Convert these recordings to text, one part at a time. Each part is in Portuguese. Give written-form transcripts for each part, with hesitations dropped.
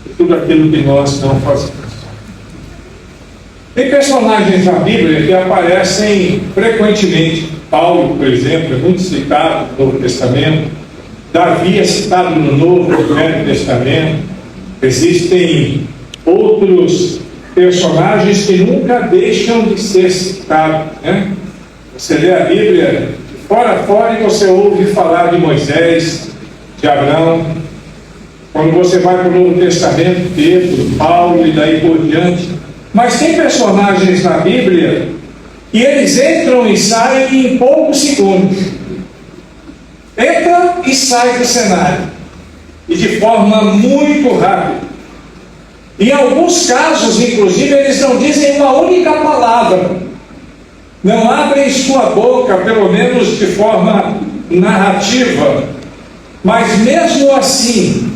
de tudo aquilo que nós não fazemos. Tem personagens na Bíblia que aparecem frequentemente. Paulo, por exemplo, é muito citado no Novo Testamento. Davi é citado no Novo e Velho Testamento. Existem outros personagens que nunca deixam de ser citados, né? Você lê a Bíblia de fora a fora e você ouve falar de Moisés, de Abraão. Quando você vai para o Novo Testamento, Pedro, Paulo e daí por diante. Mas tem personagens na Bíblia que eles entram e saem em poucos segundos. Entra e sai do cenário. E de forma muito rápida. Em alguns casos, inclusive, eles não dizem uma única palavra. Não abrem sua boca, pelo menos de forma narrativa. Mas mesmo assim,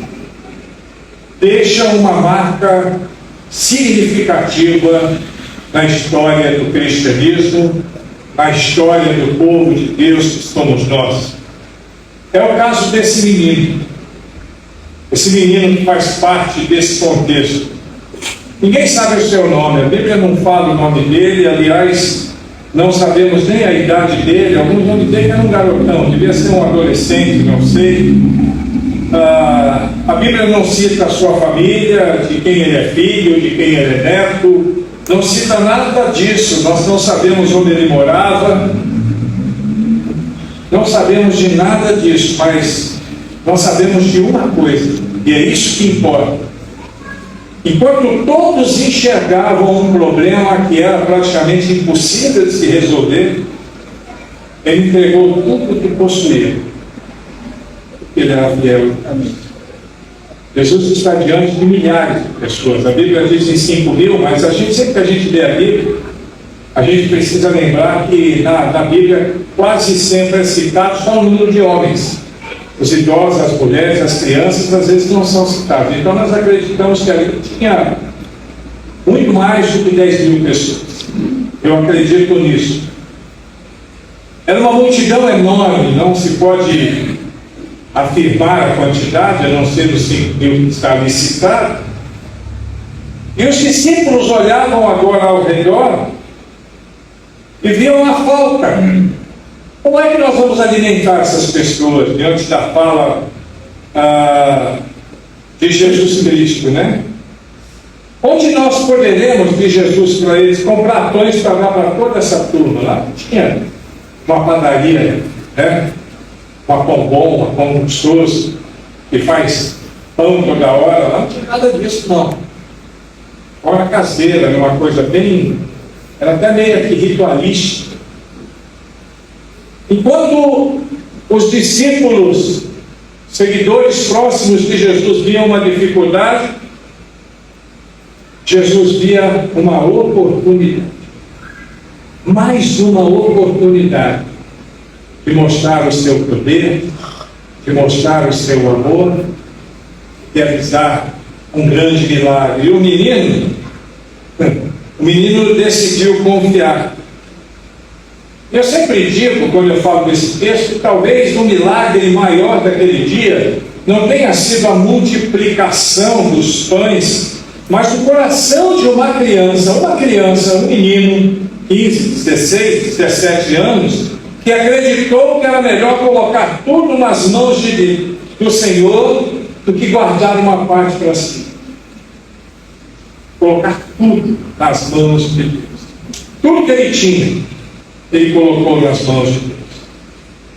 deixam uma marca significativa na história do cristianismo, na história do povo de Deus que somos nós. É o caso desse menino. Esse menino que faz parte desse contexto. Ninguém sabe o seu nome, a Bíblia não fala o nome dele, aliás, não sabemos nem a idade dele. Alguns vão dizer que era um garotão, devia ser um adolescente, não sei. A Bíblia não cita a sua família, de quem ele é filho, de quem ele é neto, não cita nada disso. Nós não sabemos onde ele morava, não sabemos de nada disso, mas nós sabemos de uma coisa, e é isso que importa. Enquanto todos enxergavam um problema que era praticamente impossível de se resolver, ele entregou tudo o que possuía. Ele era fiel. Jesus está diante de milhares de pessoas. A Bíblia diz em 5 mil, mas sempre que a gente lê a Bíblia, a gente precisa lembrar que na Bíblia quase sempre é citado só o número de homens. Os idosos, as mulheres, as crianças, às vezes não são citados. Então nós acreditamos que ali tinha muito mais do que 10 mil pessoas. Eu acredito nisso. Era uma multidão enorme, não se pode afirmar a quantidade, a não ser dos 5 mil que está ali citado. E os discípulos olhavam agora ao redor e viam a falta. Como é que nós vamos alimentar essas pessoas diante da fala de Jesus Cristo, né? Onde nós poderemos, de Jesus para eles, comprar pães para dar para toda essa turma lá? Tinha uma padaria, né? Uma Pão Bom, uma Pão Gostoso, que faz pão toda hora, lá não tinha nada disso, não. Hora caseira, era uma coisa bem, era até meio que ritualística. Enquanto os discípulos, seguidores próximos de Jesus, viam uma dificuldade, Jesus via uma oportunidade, mais uma oportunidade de mostrar o seu poder, de mostrar o seu amor, de realizar um grande milagre. E o menino decidiu confiar. Eu sempre digo, quando eu falo desse texto, que talvez o milagre maior daquele dia não tenha sido a multiplicação dos pães, mas o coração de uma criança, um menino, 15, 16, 17 anos, que acreditou que era melhor colocar tudo nas mãos do Senhor do que guardar uma parte para si. Colocar tudo nas mãos de Deus. Tudo que ele tinha, ele colocou nas mãos de Deus.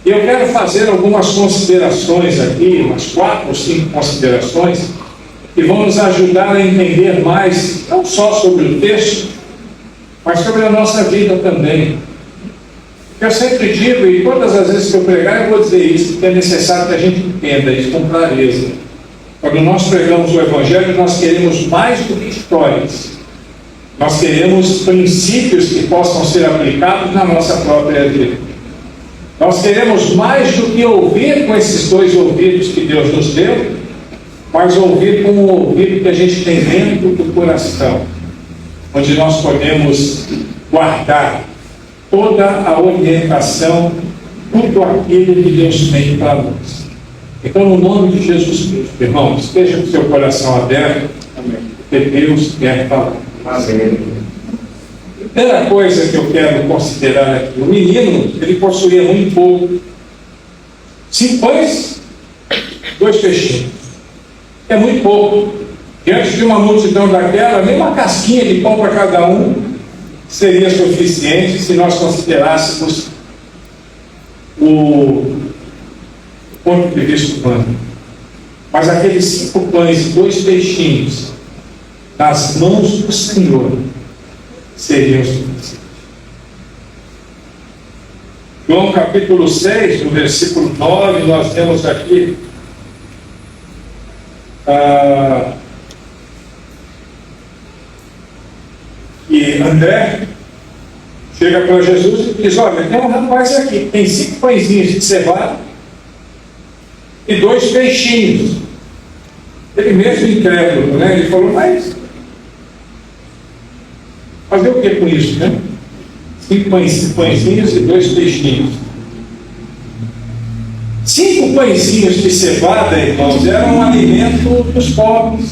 E eu quero fazer algumas considerações aqui, umas 4 ou 5 considerações, que vão nos ajudar a entender mais, não só sobre o texto, mas sobre a nossa vida também. Eu sempre digo, e todas as vezes que eu pregar, eu vou dizer isso, porque é necessário que a gente entenda isso com clareza. Quando nós pregamos o Evangelho, nós queremos mais do que histórias. Nós queremos princípios que possam ser aplicados na nossa própria vida. Nós queremos mais do que ouvir com esses 2 ouvidos que Deus nos deu, mas ouvir com o ouvido que a gente tem dentro do coração, onde nós podemos guardar toda a orientação, tudo aquilo que Deus tem para nós. Então, no nome de Jesus Cristo, irmãos, esteja com seu coração aberto que Deus quer falar. Amém. Primeira coisa que eu quero considerar aqui: o menino, ele possuía muito pouco. 5 pães, 2 peixinhos. É muito pouco. Diante de uma multidão daquela, nem uma casquinha de pão para cada um seria suficiente se nós considerássemos o ponto de vista humano. Mas aqueles 5 pães e 2 peixinhos nas mãos do Senhor seriam suficientes. João capítulo 6, no versículo 9, nós temos aqui que André chega para Jesus e diz: olha, tem um rapaz aqui, tem 5 pãezinhos de cevada e 2 peixinhos. Ele mesmo incrédulo, né? Ele falou: mas fazer o que com isso, né? 5 pãezinhos e 2 peixinhos. 5 pãezinhos de cevada, irmãos, eram um alimento dos pobres.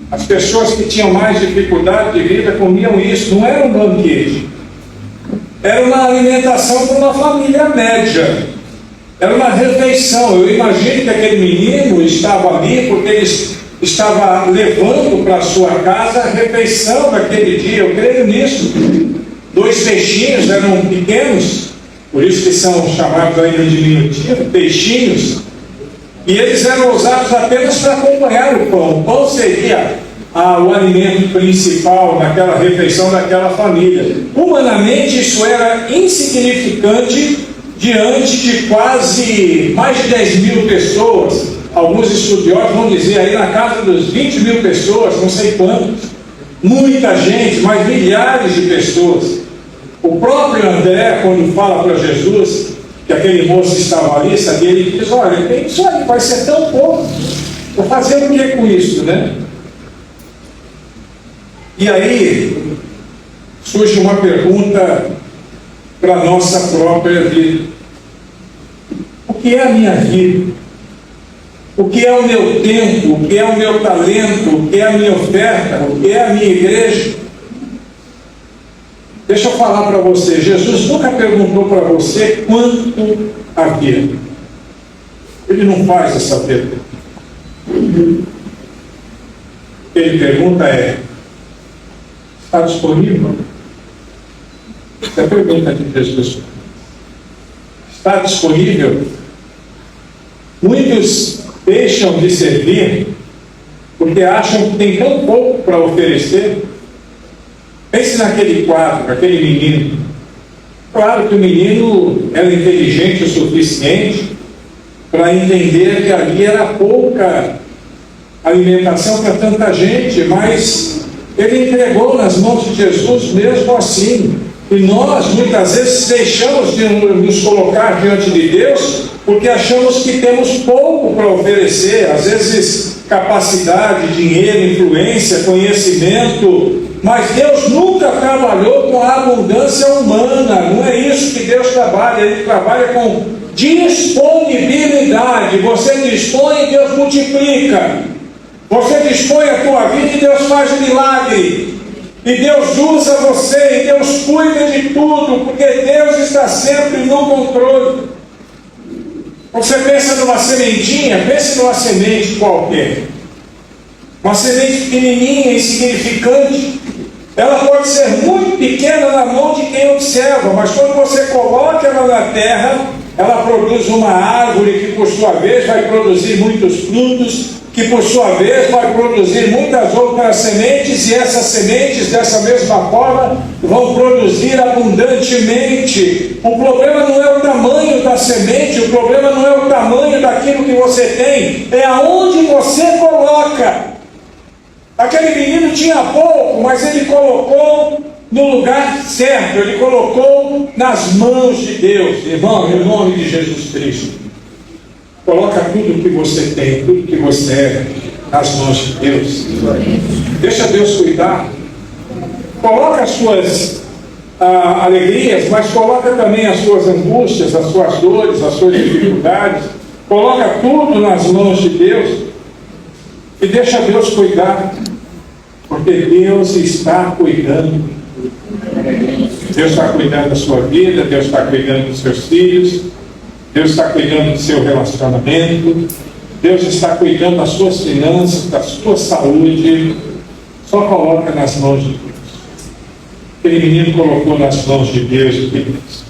As pessoas que tinham mais dificuldade de vida comiam isso. Não era um banquete, era uma alimentação para uma família média, era uma refeição. Eu imagino que aquele menino estava ali porque ele estava levando para a sua casa a refeição daquele dia. Eu creio nisso. 2 peixinhos eram pequenos, por isso que são chamados aí no diminutivo, peixinhos, e eles eram usados apenas para acompanhar o pão. O pão seria o alimento principal naquela refeição daquela família. Humanamente isso era insignificante diante de quase mais de 10 mil pessoas. Alguns estudiosos vão dizer aí na casa dos 20 mil pessoas, não sei quantos. Muita gente, mas milhares de pessoas. O próprio André, quando fala para Jesus que aquele moço estava ali, sabia, ele diz: olha, tem isso aí, vai ser tão pouco, vou fazer o que com isso, né? E aí surge uma pergunta para a nossa própria vida: o que é a minha vida? O que é o meu tempo? O que é o meu talento? O que é a minha oferta? O que é a minha igreja? Deixa eu falar para você: Jesus nunca perguntou para você quanto havia. Ele não faz essa pergunta. Ele pergunta está disponível? Essa é a pergunta de Jesus. Está disponível? Muitos deixam de servir porque acham que tem tão pouco para oferecer. Pense naquele quadro, aquele menino. Claro que o menino era inteligente o suficiente para entender que ali era pouca alimentação para tanta gente, mas ele entregou nas mãos de Jesus mesmo assim. E nós muitas vezes deixamos de nos colocar diante de Deus porque achamos que temos pouco para oferecer, às vezes capacidade, dinheiro, influência, conhecimento. Mas Deus nunca trabalhou com a abundância humana. Não é isso que Deus trabalha. Ele trabalha com disponibilidade. Você dispõe e Deus multiplica. Você dispõe a tua vida e Deus faz um milagre. E Deus usa você, e Deus cuida de tudo, porque Deus está sempre no controle. Você pensa numa sementinha, pense numa semente qualquer. Uma semente pequenininha, insignificante. Ela pode ser muito pequena na mão de quem observa, mas quando você coloca ela na terra, ela produz uma árvore que, por sua vez, vai produzir muitos frutos, que, por sua vez, vai produzir muitas outras sementes, e essas sementes, dessa mesma forma, vão produzir abundantemente. O problema não é o tamanho da semente, o problema não é o tamanho daquilo que você tem, é aonde você coloca. Aquele menino tinha pouco, mas ele colocou no lugar certo, ele colocou nas mãos de Deus. Irmão, em nome de Jesus Cristo, coloca tudo que você tem, tudo que você é, nas mãos de Deus. Deixa Deus cuidar. Coloca as suas alegrias, mas coloca também as suas angústias, as suas dores, as suas dificuldades. Coloca tudo nas mãos de Deus e deixa Deus cuidar. Porque Deus está cuidando. Deus está cuidando da sua vida, Deus está cuidando dos seus filhos, Deus está cuidando do seu relacionamento, Deus está cuidando das suas finanças, da sua saúde. Só coloca nas mãos de Deus. Aquele menino colocou nas mãos de Deus e de Deus.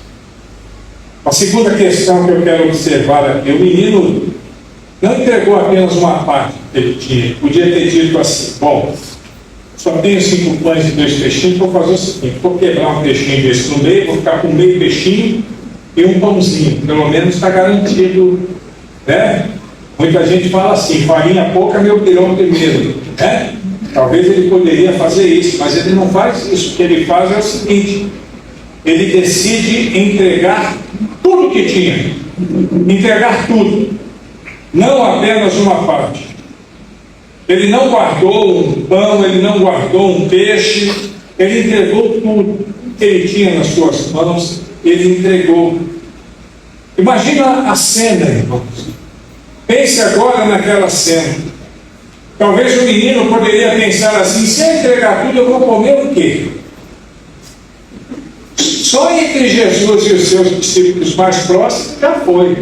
A segunda questão que eu quero observar aqui: o menino não entregou apenas uma parte que ele tinha. Podia ter dito assim: bom, só tenho 5 pães e 2 peixinhos, vou fazer o seguinte: vou quebrar um peixinho desse no meio, vou ficar com meio peixinho e um pãozinho. Pelo menos está garantido, né? Muita gente fala assim: farinha pouca, meu pirão primeiro, né? Talvez ele poderia fazer isso, mas ele não faz isso. O que ele faz é o seguinte: ele decide entregar tudo que tinha, entregar tudo, não apenas uma parte. Ele não guardou um pão, ele não guardou um peixe, ele entregou tudo que ele tinha nas suas mãos, ele entregou. Imagina a cena, irmãos. Pense agora naquela cena. Talvez o menino poderia pensar assim: se eu entregar tudo, eu vou comer o quê? Só entre Jesus e os seus discípulos mais próximos já foi.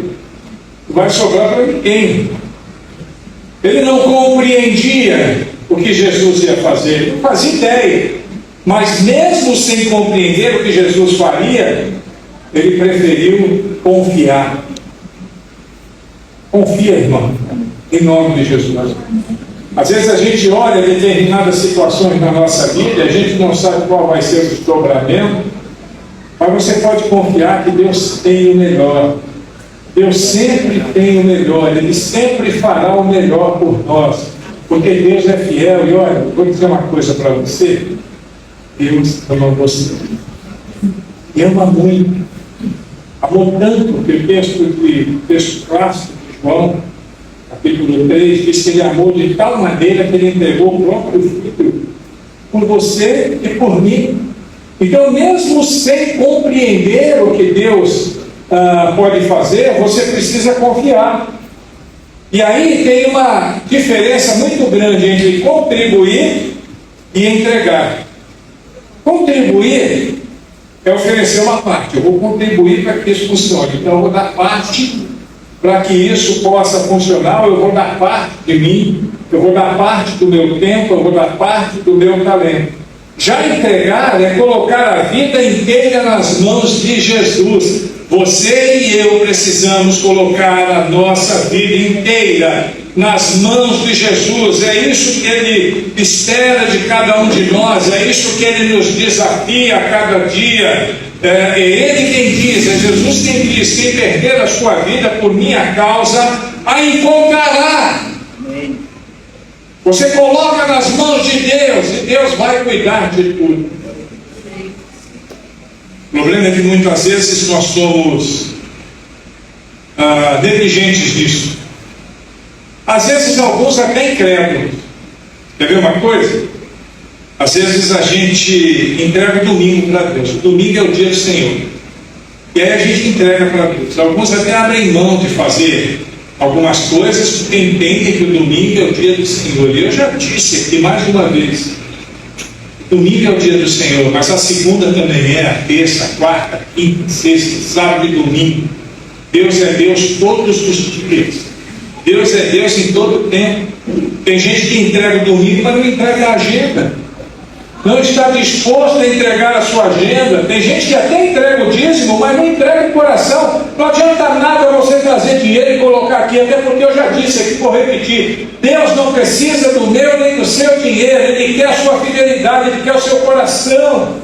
Não vai sobrar para ninguém. Ele não compreendia o que Jesus ia fazer, ele não fazia ideia. Mas mesmo sem compreender o que Jesus faria, ele preferiu confiar. Confia, irmão, em nome de Jesus. Às vezes a gente olha determinadas situações na nossa vida, a gente não sabe qual vai ser o desdobramento, mas você pode confiar que Deus tem o melhor. Deus sempre tem o melhor, Ele sempre fará o melhor por nós, porque Deus é fiel. E olha, vou dizer uma coisa para você: Deus ama você, e ama muito, amou tanto que o texto clássico de João, capítulo 3, diz que Ele amou de tal maneira que Ele entregou o próprio Filho por você e por mim. Então, mesmo sem compreender o que Deus pode fazer, você precisa confiar. E aí tem uma diferença muito grande entre contribuir e entregar. Contribuir é oferecer uma parte. Eu vou contribuir para que isso funcione, então eu vou dar parte para que isso possa funcionar. Eu vou dar parte de mim, eu vou dar parte do meu tempo, eu vou dar parte do meu talento. Já entregar é colocar a vida inteira nas mãos de Jesus. Você e eu precisamos colocar a nossa vida inteira nas mãos de Jesus. É isso que Ele espera de cada um de nós, é isso que Ele nos desafia a cada dia. É Ele quem diz, é Jesus quem diz: quem perder a sua vida por minha causa, a encontrará. Você coloca nas mãos de Deus e Deus vai cuidar de tudo. O problema é que muitas vezes nós somos negligentes disso. Às vezes alguns até incrédulos. Quer ver uma coisa? Às vezes a gente entrega o domingo para Deus. O domingo é o dia do Senhor. E aí a gente entrega para Deus. Alguns até abrem mão de fazer algumas coisas porque entendem que o domingo é o dia do Senhor. E eu já disse aqui mais uma vez: domingo é o dia do Senhor, mas a segunda também é, a terça, a quarta, a quinta, a sexta, sábado e domingo. Deus é Deus todos os dias. Deus é Deus em todo o tempo. Tem gente que entrega o domingo, mas não entrega a agenda. Não está disposto a entregar a sua agenda. Tem gente que até entrega o dízimo, mas não entrega o coração. Não adianta nada você trazer dinheiro e colocar aqui, até porque eu já disse aqui, vou repetir: Deus não precisa do meu nem do seu dinheiro. Ele quer a sua fidelidade, Ele quer o seu coração,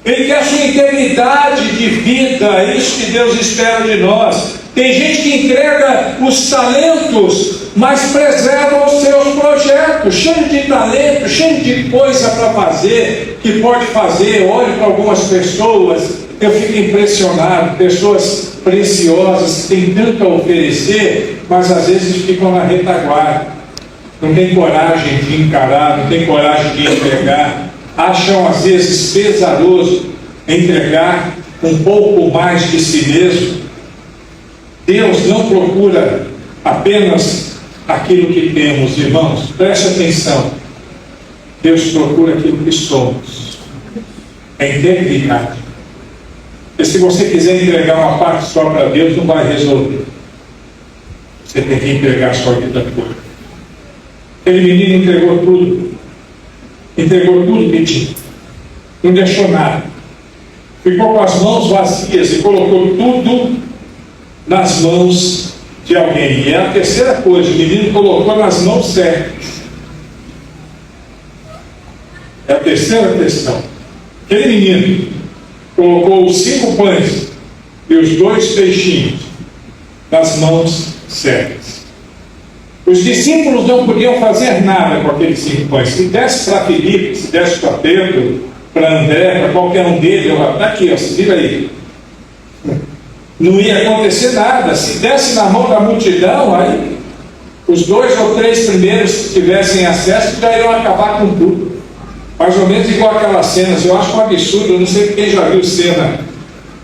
Ele quer a sua integridade de vida. É isso que Deus espera de nós. Tem gente que entrega os talentos, mas preserva os seus projetos, cheio de talento, cheio de coisa para fazer, que pode fazer. Eu olho para algumas pessoas, eu fico impressionado, pessoas preciosas que têm tanto a oferecer, mas às vezes ficam na retaguarda, não tem coragem de encarar, não tem coragem de entregar, acham às vezes pesaroso entregar um pouco mais de si mesmo. Deus não procura apenas aquilo que temos, irmãos, preste atenção. Deus procura aquilo que somos. É integridade. E se você quiser entregar uma parte só para Deus, não vai resolver. Você tem que entregar a sua vida toda. Aquele menino entregou tudo. Entregou tudo que tinha. Não deixou nada. Ficou com as mãos vazias e colocou tudo nas mãos de alguém. E é a terceira coisa, o menino colocou nas mãos certas. É a terceira questão. Aquele menino colocou os 5 pães e os 2 peixinhos nas mãos certas. Os discípulos não podiam fazer nada com aqueles 5 pães. Se desse para Filipe, se desse para Pedro, para André, para qualquer um deles, está aqui, ó, se vira aí. Não ia acontecer nada. Se desse na mão da multidão, aí os 2 ou 3 primeiros que tivessem acesso já iriam acabar com tudo. Mais ou menos igual aquelas cenas. Eu acho um absurdo, eu não sei quem já viu cena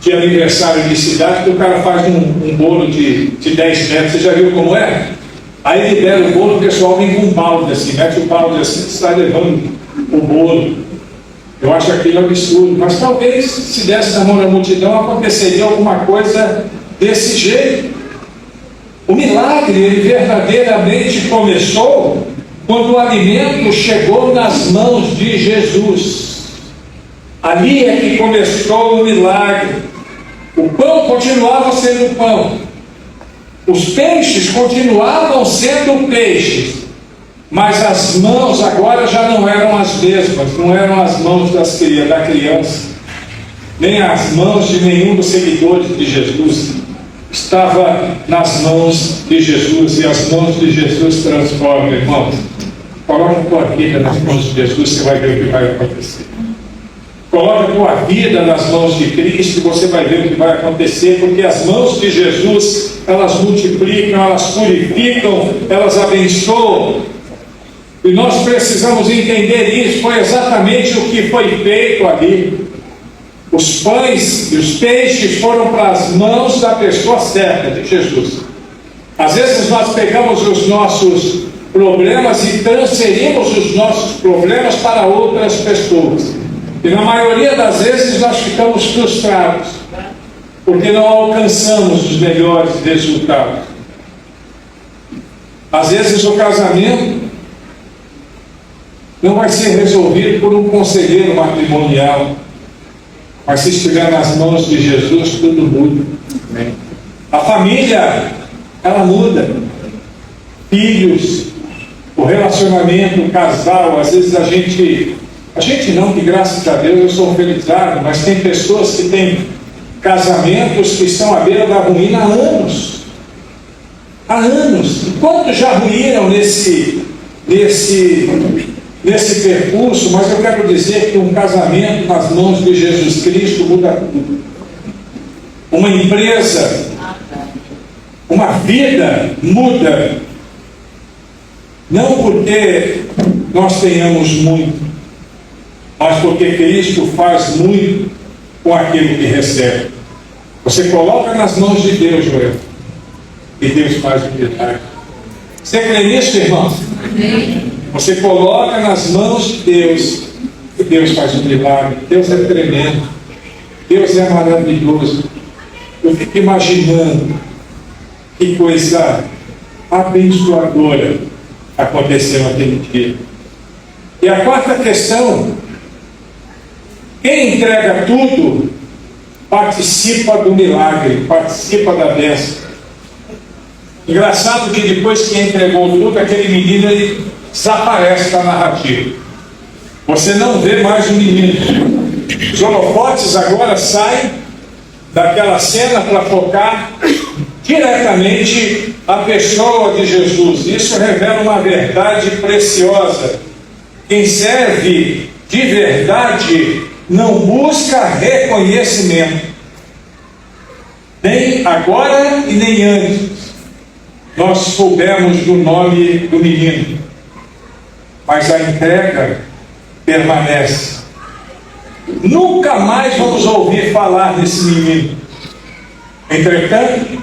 de aniversário de cidade, que o cara faz um bolo de 10 metros. Você já viu como é? Aí libera o bolo, o pessoal vem com um balde assim, mete o balde assim, sai levando o bolo. Eu acho aquilo absurdo, mas talvez se desse na mão da multidão aconteceria alguma coisa desse jeito. O milagre, ele verdadeiramente começou quando o alimento chegou nas mãos de Jesus. Ali é que começou o milagre. O pão continuava sendo pão. Os peixes continuavam sendo peixes. Mas as mãos agora já não eram as mesmas, não eram as mãos da criança, nem as mãos de nenhum dos seguidores de Jesus. Estava nas mãos de Jesus, e as mãos de Jesus transformam, irmãos. Coloca a tua vida nas mãos de Jesus, você vai ver o que vai acontecer. Coloca a tua vida nas mãos de Cristo, e você vai ver o que vai acontecer, porque as mãos de Jesus, elas multiplicam, elas purificam, elas abençoam. E nós precisamos entender isso. Foi exatamente o que foi feito ali. Os pães e os peixes foram para as mãos da pessoa certa, de Jesus. Às vezes nós pegamos os nossos problemas e transferimos os nossos problemas para outras pessoas. E na maioria das vezes nós ficamos frustrados, porque não alcançamos os melhores resultados. Às vezes o casamento não vai ser resolvido por um conselheiro matrimonial, mas se estiver nas mãos de Jesus, tudo muda. A família, ela muda. Filhos, o relacionamento, o casal, às vezes a gente não, que graças a Deus eu sou felizardo, mas tem pessoas que têm casamentos que estão à beira da ruína há anos. Há anos. E quantos já ruíram nesse percurso? Mas eu quero dizer que um casamento nas mãos de Jesus Cristo muda tudo. Uma empresa, uma vida muda. Não porque nós tenhamos muito, mas porque Cristo faz muito com aquilo que recebe. Você coloca nas mãos de Deus, Joel, e Deus faz o milagre. Você crê nisso, irmão? Você coloca nas mãos de Deus e Deus faz um milagre. Deus é tremendo. Deus é maravilhoso. Eu fico imaginando que coisa abençoadora aconteceu naquele dia. E a quarta questão: quem entrega tudo participa do milagre, participa da bênção. Engraçado que depois que entregou tudo, aquele menino ele desaparece da narrativa. Você não vê mais o menino. Os holofotes agora saem daquela cena para focar diretamente a pessoa de Jesus. Isso revela uma verdade preciosa. Quem serve de verdade não busca reconhecimento, nem agora e nem antes. Nós soubemos do nome do menino, mas a entrega permanece. Nunca mais vamos ouvir falar desse menino. Entretanto,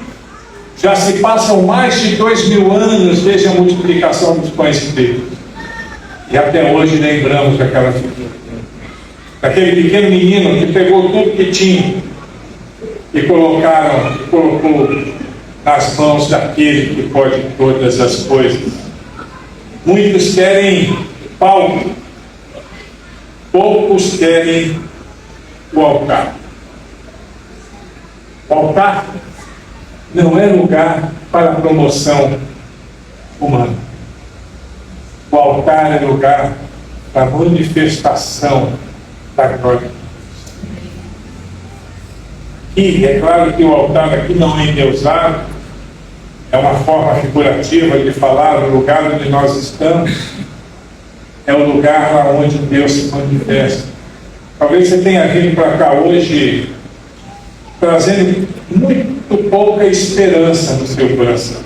já se passam mais de 2000 anos desde a multiplicação dos pães e peixes. E até hoje lembramos daquela figura, daquele pequeno menino que pegou tudo que tinha e colocou nas mãos daquele que pode todas as coisas. Muitos querem palco, poucos querem o altar. O altar não é lugar para promoção humana. O altar é lugar para manifestação da glória de Deus. E é claro que o altar aqui não é endeusado, é uma forma figurativa de falar do lugar onde nós estamos, é o lugar lá onde Deus se manifesta. Talvez você tenha vindo para cá hoje trazendo muito pouca esperança no seu coração.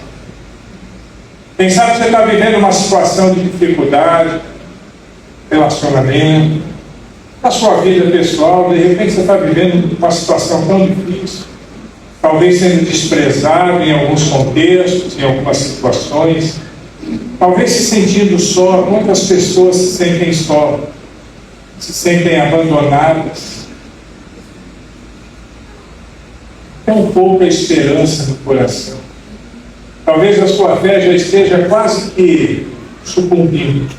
Quem sabe você está vivendo uma situação de dificuldade, relacionamento, na sua vida pessoal, de repente você está vivendo uma situação tão difícil, talvez sendo desprezado em alguns contextos, em algumas situações, talvez se sentindo só. Quantas pessoas se sentem só, se sentem abandonadas? Tem pouca esperança no coração. Talvez a sua fé já esteja quase que sucumbindo.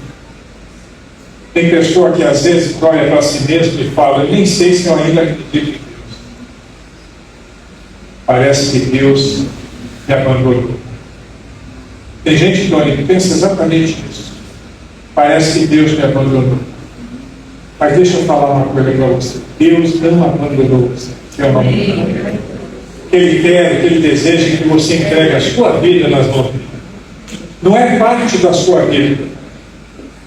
Tem pessoa que às vezes olha para si mesmo e fala: eu nem sei se eu ainda acredito em Deus. Parece que Deus me abandonou. Tem gente, Tony, que pensa exatamente isso. Parece que Deus me abandonou. Mas deixa eu falar uma coisa para você. Deus não abandonou você. Ele quer, Ele deseja que você entregue a sua vida nas mãos dele. Não é parte da sua vida.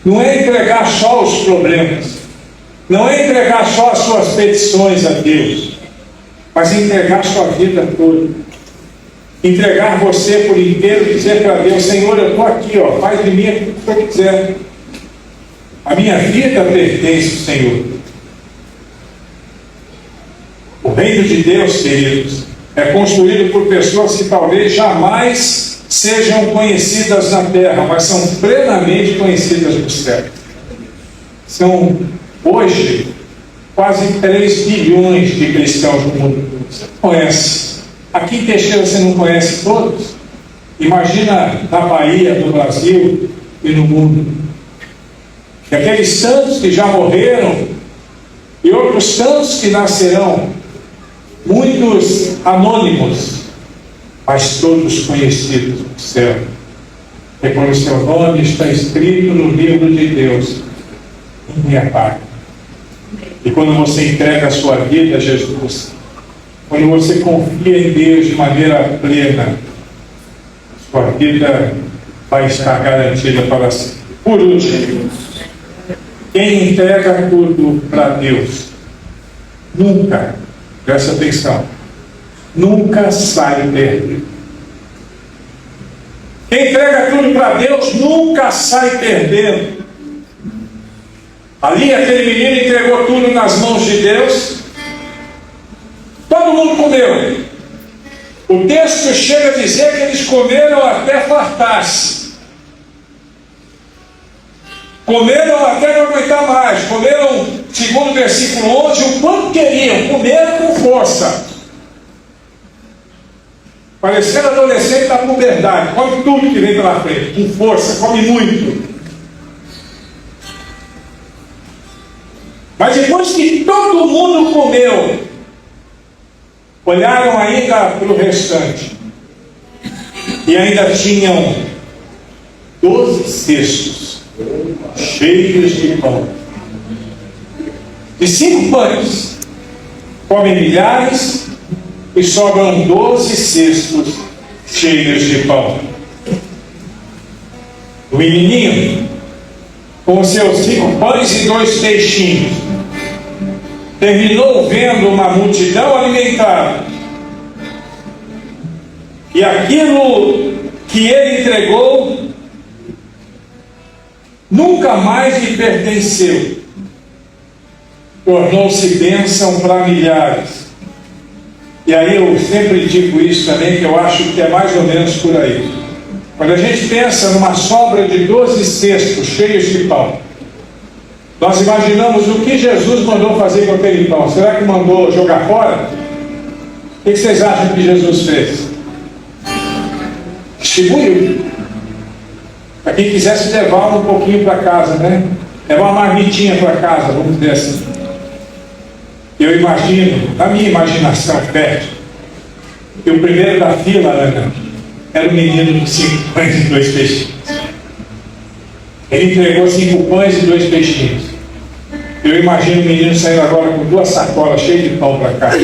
Não é entregar só os problemas. Não é entregar só as suas petições a Deus. Mas entregar a sua vida toda. Entregar você por inteiro e dizer para Deus: Senhor, eu estou aqui, ó, faz de mim o que você quiser. A minha vida pertence ao Senhor. O reino de Deus, queridos, é construído por pessoas que talvez jamais sejam conhecidas na terra, mas são plenamente conhecidas no céu. São, hoje, quase 3 bilhões de cristãos no mundo. Você conhece? Aqui em Teixeira você não conhece todos? Imagina na Bahia, no Brasil e no mundo. E aqueles santos que já morreram e outros tantos que nascerão, muitos anônimos, mas todos conhecidos no céu. E quando o seu nome está escrito no livro de Deus, ninguém apaga. E quando você entrega a sua vida a Jesus, quando você confia em Deus de maneira plena, sua vida vai estar garantida para sempre. Por último, quem entrega tudo para Deus, nunca, presta atenção, nunca sai perdendo. Quem entrega tudo para Deus nunca sai perdendo. Ali aquele menino entregou tudo nas mãos de Deus. Todo mundo comeu. O texto chega a dizer que eles comeram até fartar-se. Comeram até não aguentar mais. Comeram, segundo o versículo 11, o quanto queriam. Comeram com força. Parecendo adolescente da puberdade. Come tudo que vem pela frente. Com força, come muito. Mas depois que todo mundo comeu, olharam ainda para o restante. E ainda tinham 12 cestos cheios de pão. De 5 pães comem milhares e sobram 12 cestos cheios de pão. O menininho, com seus 5 pães e 2 peixinhos, terminou vendo uma multidão alimentada. E aquilo que ele entregou nunca mais lhe pertenceu. Tornou-se bênção para milhares. E aí eu sempre digo isso também, que eu acho que é mais ou menos por aí. Quando a gente pensa numa sobra de 12 cestos cheios de pão, Nós imaginamos o que Jesus mandou fazer com aquele pão. Será que mandou jogar fora? O que vocês acham que Jesus fez? Distribuiu. Para quem quisesse levar um pouquinho para casa, né? Levar uma marmitinha para casa, vamos dizer assim. Eu imagino, na minha imaginação fértil, que o primeiro da fila, Ana, era o menino de 5 pães e 2 peixinhos. Ele entregou 5 pães e 2 peixinhos. Eu imagino o menino saindo agora com 2 sacolas cheias de pão para casa.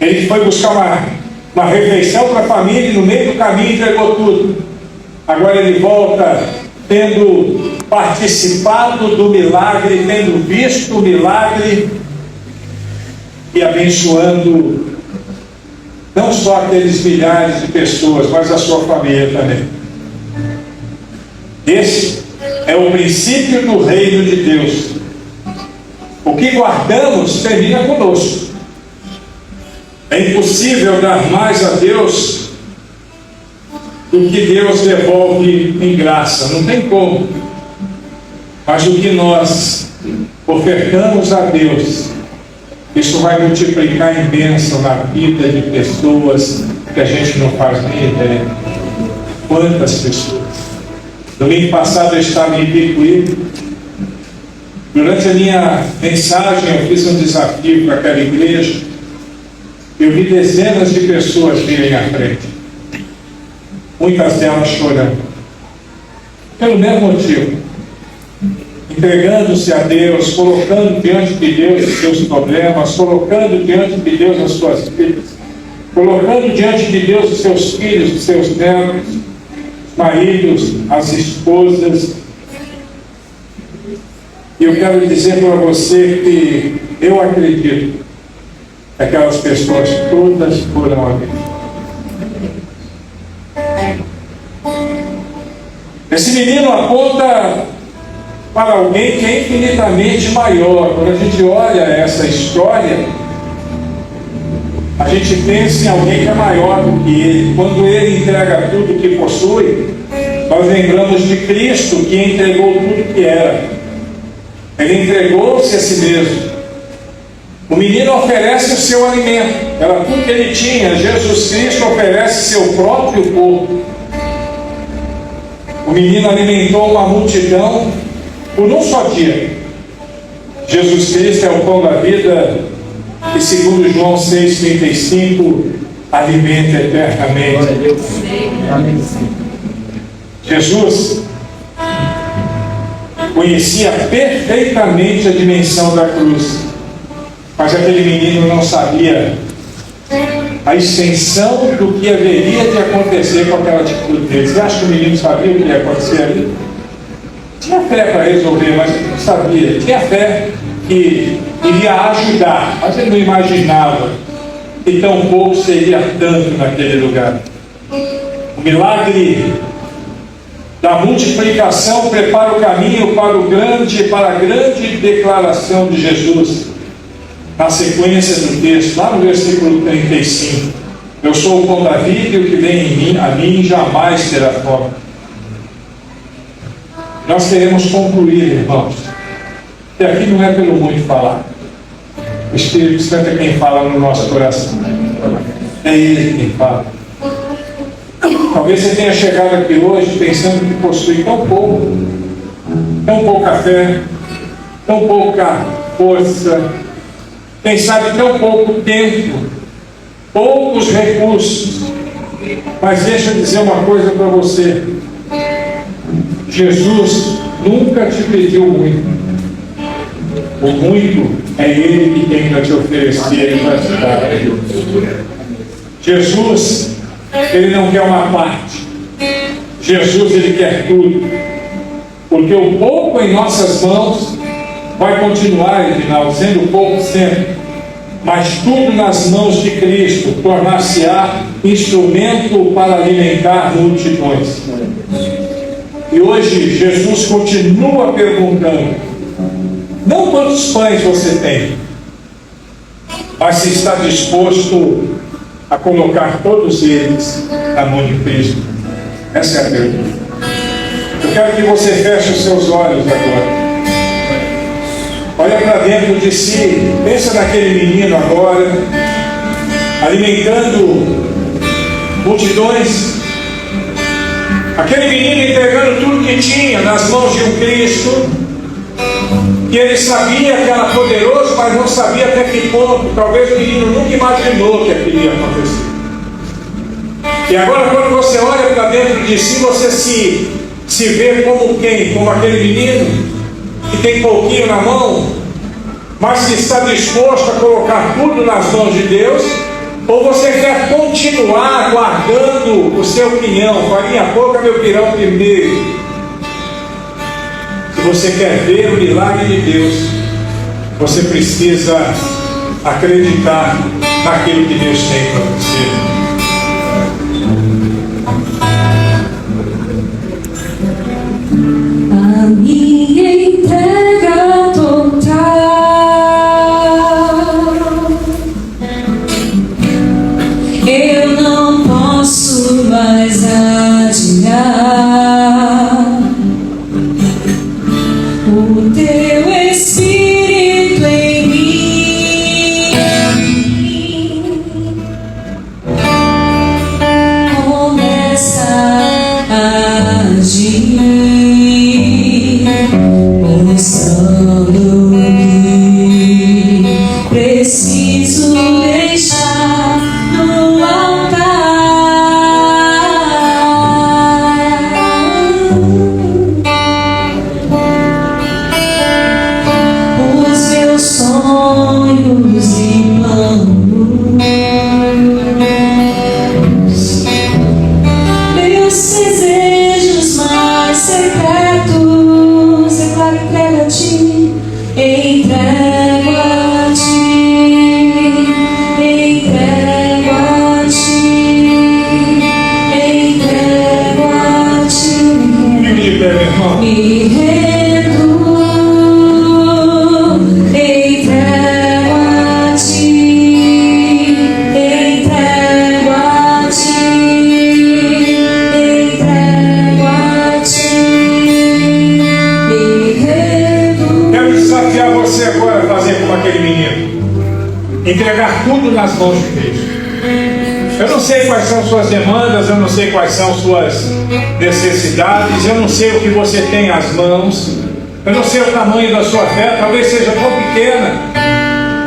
Ele foi buscar uma refeição para a família e no meio do caminho entregou tudo. Agora ele volta tendo participado do milagre, tendo visto o milagre e abençoando não só aqueles milhares de pessoas, mas a sua família também. Esse é o princípio do reino de Deus. O que guardamos termina conosco. É impossível dar mais a Deus do que Deus devolve em graça. Não tem como. Mas o que nós ofertamos a Deus, isso vai multiplicar em bênção na vida de pessoas que a gente não faz nem ideia. Quantas pessoas? Domingo passado eu estava em Ibicuí. Durante a minha mensagem eu fiz um desafio para aquela igreja. Eu vi dezenas de pessoas virem à frente. Muitas delas chorando. Pelo mesmo motivo. Entregando-se a Deus, colocando diante de Deus os seus problemas, colocando diante de Deus as suas filhas, colocando diante de Deus os seus filhos, os seus netos, os maridos, as esposas. E eu quero dizer para você que eu acredito que aquelas pessoas todas foram abençoadas. Esse menino aponta para alguém que é infinitamente maior. Quando a gente olha essa história, a gente pensa em alguém que é maior do que ele. Quando ele entrega tudo que possui, nós lembramos de Cristo, que entregou tudo que era. Ele entregou-se a si mesmo. O menino oferece o seu alimento, era tudo que ele tinha. Jesus Cristo oferece seu próprio corpo. O menino alimentou uma multidão por um só dia. Jesus Cristo é o pão da vida e, segundo João 6,35, alimenta eternamente. Jesus conhecia perfeitamente a dimensão da cruz, mas aquele menino não sabia a extensão do que haveria de acontecer com aquela atitude dele. Você acha que o menino sabia o que ia acontecer ali? Tinha fé para resolver, mas ele não sabia. Tinha fé que iria ajudar, mas ele não imaginava que tão pouco seria tanto naquele lugar. O milagre da multiplicação prepara o caminho para a grande declaração de Jesus. Na sequência do texto, lá no versículo 35, eu sou o pão da vida e o que vem em mim, a mim jamais terá fome. Nós queremos concluir, irmãos, que aqui não é pelo muito falar. O Espírito Santo é quem fala no nosso coração. É Ele quem fala. Talvez você tenha chegado aqui hoje pensando que possui tão pouca fé, tão pouca força, quem sabe tão pouco tempo, poucos recursos. Mas deixa eu dizer uma coisa para você. Jesus nunca te pediu muito. O muito é Ele que tem para te oferecer e para te dar. Jesus, Ele não quer uma parte. Jesus, Ele quer tudo. Porque o pouco em nossas mãos vai continuar, final, sendo pouco sempre. Mas tudo nas mãos de Cristo tornar-se-á instrumento para alimentar multidões. E hoje Jesus continua perguntando, não quantos pães você tem, mas se está disposto a colocar todos eles na mão de Cristo. Essa é a pergunta. Eu quero que você feche os seus olhos agora. olha para dentro de si, pensa naquele menino agora, alimentando multidões, aquele menino entregando tudo que tinha nas mãos de um Cristo, que ele sabia que era poderoso, mas não sabia até que ponto. Talvez o menino nunca imaginou que aquilo ia acontecer. E agora, quando você olha para dentro de si, você se vê como quem? Como aquele menino que tem pouquinho na mão, mas que está disposto a colocar tudo nas mãos de Deus. Ou você quer continuar guardando o seu pinhão? Farinha pouca, meu pirão primeiro. Se você quer ver o milagre de Deus, você precisa acreditar naquilo que Deus tem para você. A minha entrega total, eu não posso mais adiar. O teu Espírito em mim começa a agir, mostrando que preciso deixar no altar. Sonhos e planos, meus desejos mais secretos, entrego a ti, entrego a ti, entrego a ti, entrego a ti, me rendo. Entregar tudo nas mãos de Deus. Eu não sei quais são suas demandas, eu não sei quais são suas necessidades, eu não sei o que você tem às mãos, eu não sei o tamanho da sua fé, talvez seja tão pequena.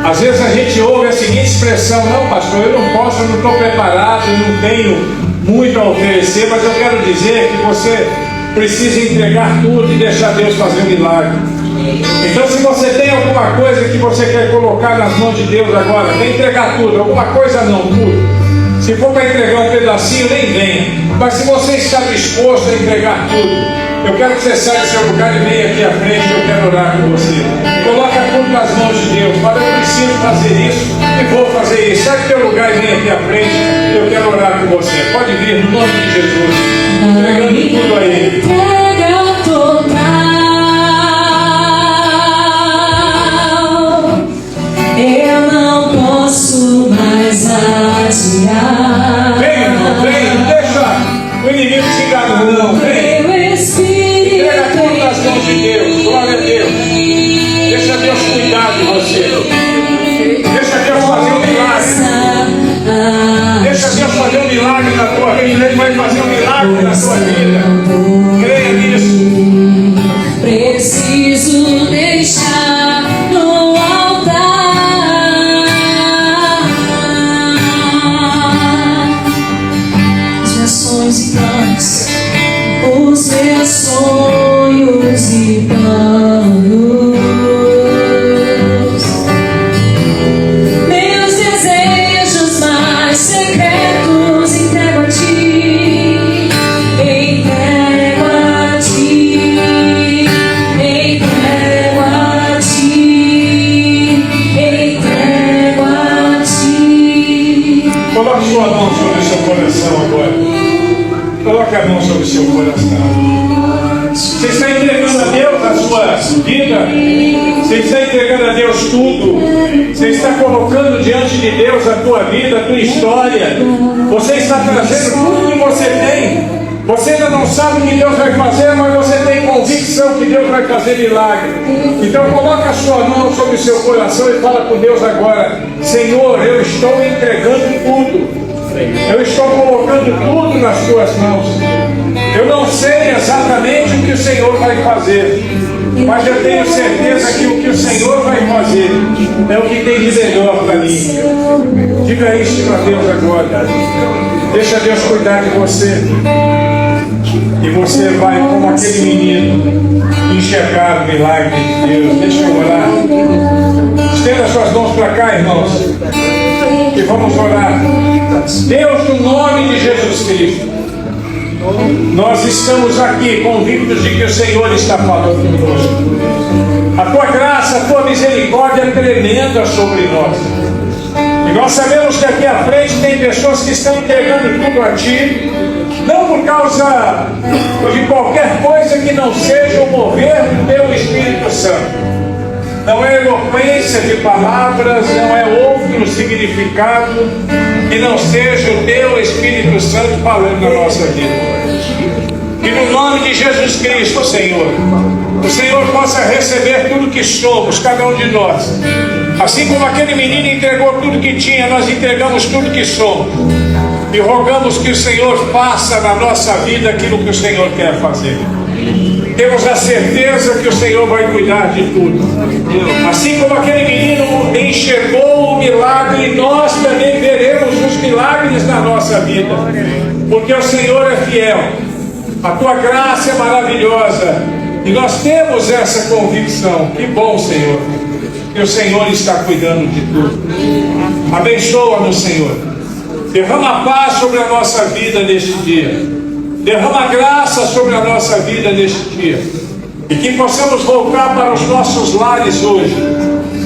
Às vezes a gente ouve a seguinte expressão: não, pastor, eu não posso, eu não estou preparado, eu não tenho muito a oferecer. Mas eu quero dizer que você precisa entregar tudo e deixar Deus fazer um milagre. Então, se você tem alguma coisa que você quer colocar nas mãos de Deus agora, quer entregar tudo, alguma coisa não, tudo. Se for para entregar um pedacinho, nem venha. Mas se você está disposto a entregar tudo, eu quero que você saia do seu lugar e venha aqui à frente, que eu quero orar com você. Coloca tudo nas mãos de Deus. Fala: eu preciso fazer isso e vou fazer isso. Sai do seu lugar e vem aqui à frente, eu quero orar com você. Pode vir, no nome de Jesus. Entregando tudo a Ele. Entrega total. Eu não posso mais adiar. Vem, irmão, vem, não deixa o inimigo te enganar, não. Vem. Entrega tudo nas mãos de Deus. Glória a Deus. Deixa Deus cuidar de você. Deixa Deus fazer um milagre. Deixa Deus fazer um milagre na tua vida. Ele vai fazer um milagre na tua vida. Creia nisso. Preciso deixar no altar os meus sonhos e planos, os meus sonhos e planos, meus desejos mais secretos, entrego a ti, entrego a ti, entrego a ti, entrego a ti. Coloque sua mão sobre o seu coração agora. Coloque a mão sobre o seu coração. Você está entregando a Deus a sua vida? Você está entregando a Deus tudo? Você está colocando diante de Deus a tua vida, a tua história? Você está trazendo tudo que você tem? Você ainda não sabe o que Deus vai fazer, mas você tem convicção que Deus vai fazer milagre. Então coloca a sua mão sobre o seu coração e fala com Deus agora: Senhor, eu estou entregando tudo. Eu estou colocando tudo nas tuas mãos. Eu não sei exatamente o que o Senhor vai fazer, mas eu tenho certeza que o que o Senhor vai fazer é o que tem de melhor para mim. Diga isso para Deus agora. Deixa Deus cuidar de você. E você vai, como aquele menino, enxergar o milagre de Deus. Deixa eu orar. Estenda suas mãos para cá, irmãos, e vamos orar. Deus, no nome de Jesus Cristo, nós estamos aqui convictos de que o Senhor está falando conosco. A tua graça, a tua misericórdia é tremenda sobre nós. E nós sabemos que aqui à frente tem pessoas que estão entregando tudo a Ti, não por causa de qualquer coisa que não seja o mover do Teu Espírito Santo. Não é eloquência de palavras, não é outro significado que não seja o Teu Espírito Santo falando na nossa vida. E no nome de Jesus Cristo, Senhor, o Senhor possa receber tudo que somos, cada um de nós. Assim como aquele menino entregou tudo que tinha, nós entregamos tudo que somos. E rogamos que o Senhor faça na nossa vida aquilo que o Senhor quer fazer. Temos a certeza que o Senhor vai cuidar de tudo. Assim como aquele menino enxergou o milagre, nós também veremos os milagres na nossa vida. Porque o Senhor é fiel. A Tua graça é maravilhosa. E nós temos essa convicção. Que bom, Senhor, que o Senhor está cuidando de tudo. Abençoa-nos, Senhor. Derrama paz sobre a nossa vida neste dia. Derrama graça sobre a nossa vida neste dia. E que possamos voltar para os nossos lares hoje,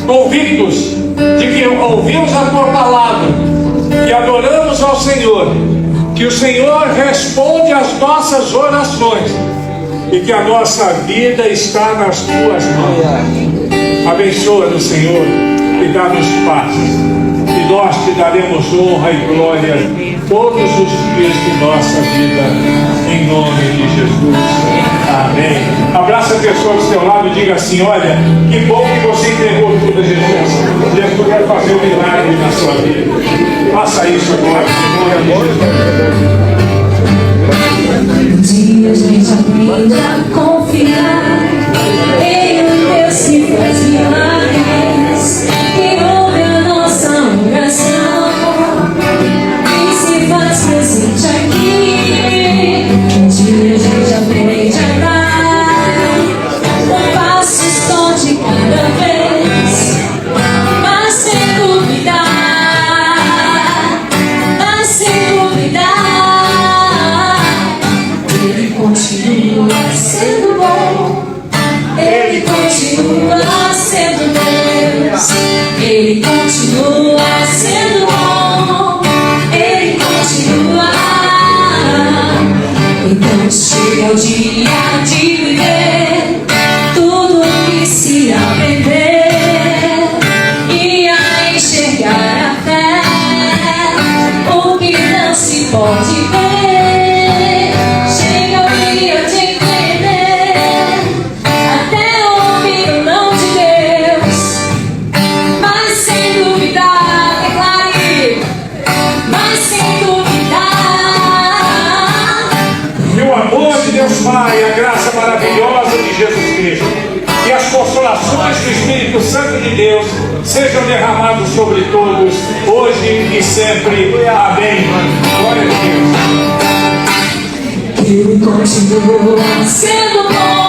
convictos de que ouvimos a Tua palavra, que adoramos ao Senhor, que o Senhor responde às nossas orações e que a nossa vida está nas Tuas mãos. Abençoa-nos, Senhor, e dá-nos paz. E nós Te daremos honra e glória todos os dias de nossa vida, em nome de Jesus. Amém. Abraça a pessoa do seu lado e diga assim: olha, que bom que você entregou tudo a Jesus. Deus quer fazer um milagre na sua vida. Faça isso agora, em nome de Jesus. Um dia a gente aprende a confiar em um Deus que faz milagres, que ouve a nossa oração e se faz presente aqui. Um dia a gente aprende a dar um passo só de cada vez, mas sem duvidar, mas sem duvidar. Ele continua sendo bom, Ele continua sendo Deus, Ele continua sendo bom, Ele continua. Então chega o dia de viver tudo que se aprender e a enxergar a fé, o que não se pode ver. Chega o dia de entender, até ouvir o não de Deus, mas sem duvidar, declare, mas sem duvidar. Que o amor de Deus Pai, a graça maravilhosa de Jesus Cristo e as consolações do Espírito Santo de Deus sejam derramados sobre todos, hoje e sempre. Amém. Glória a Deus. Ele continua sendo bom.